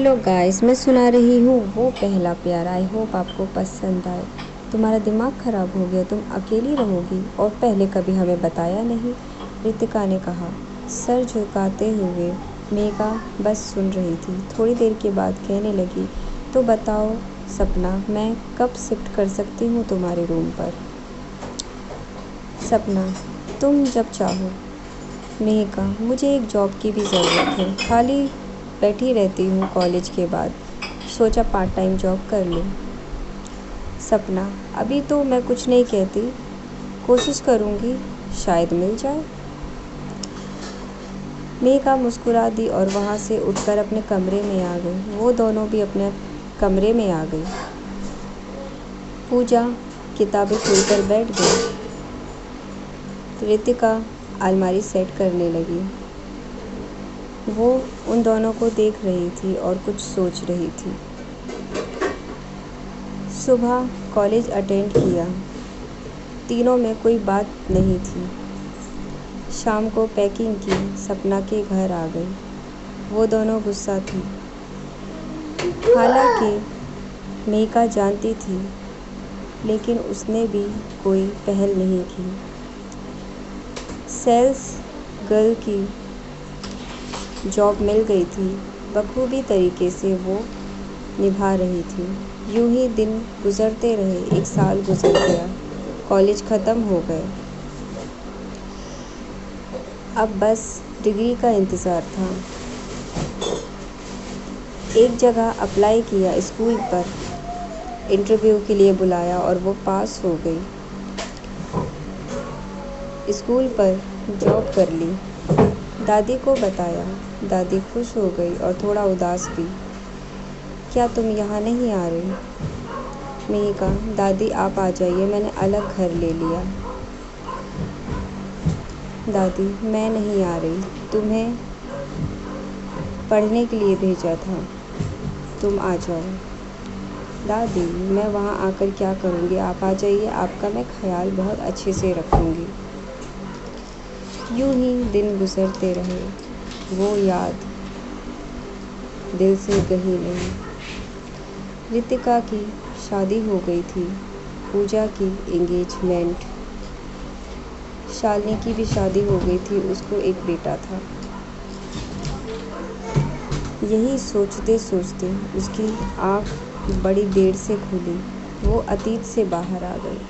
Hello guys, मैं सुना रही हूँ वो पहला प्यार। आई होप आपको पसंद आए। तुम्हारा दिमाग ख़राब हो गया, तुम अकेली रहोगी और पहले कभी हमें बताया नहीं, रितिका ने कहा सर झुकाते हुए। मेघा बस सुन रही थी। थोड़ी देर के बाद कहने लगी, तो बताओ सपना, मैं कब शिफ्ट कर सकती हूँ तुम्हारे रूम पर? सपना, तुम जब चाहो। मेघा, मुझे एक जॉब की भी ज़रूरत है, खाली बैठी रहती हूँ कॉलेज के बाद, सोचा पार्ट टाइम जॉब कर लूँ। सपना, अभी तो मैं कुछ नहीं कहती, कोशिश करूँगी, शायद मिल जाए। मेघा मुस्कुरा दी और वहाँ से उठकर अपने कमरे में आ गई। वो दोनों भी अपने कमरे में आ गई। पूजा किताबें खोलकर बैठ गई। रितिका अलमारी सेट करने लगी। वो उन दोनों को देख रही थी और कुछ सोच रही थी। सुबह कॉलेज अटेंड किया, तीनों में कोई बात नहीं थी। शाम को पैकिंग की, सपना के घर आ गई। वो दोनों गुस्सा थी, हालांकि मेघा जानती थी, लेकिन उसने भी कोई पहल नहीं की। सेल्स गर्ल की जॉब मिल गई थी, बखूबी तरीके से वो निभा रही थी। यूं ही दिन गुजरते रहे। एक साल गुजर गया, कॉलेज ख़त्म हो गए। अब बस डिग्री का इंतज़ार था। एक जगह अप्लाई किया, स्कूल पर इंटरव्यू के लिए बुलाया और वो पास हो गई। स्कूल पर जॉब कर ली। दादी को बताया, दादी खुश हो गई और थोड़ा उदास भी। क्या तुम यहाँ नहीं आ रही? मेघा, दादी आप आ जाइए, मैंने अलग घर ले लिया। दादी, मैं नहीं आ रही, तुम्हें पढ़ने के लिए भेजा था, तुम आ जाओ। दादी, मैं वहाँ आकर क्या करूँगी, आप आ जाइए, आपका मैं ख्याल बहुत अच्छे से रखूँगी। यूं ही दिन गुजरते रहे। वो याद दिल से गई नहीं। रितिका की शादी हो गई थी, पूजा की एंगेजमेंट, शालिनी की भी शादी हो गई थी, उसको एक बेटा था। यही सोचते सोचते उसकी आँख बड़ी देर से खुली। वो अतीत से बाहर आ गई।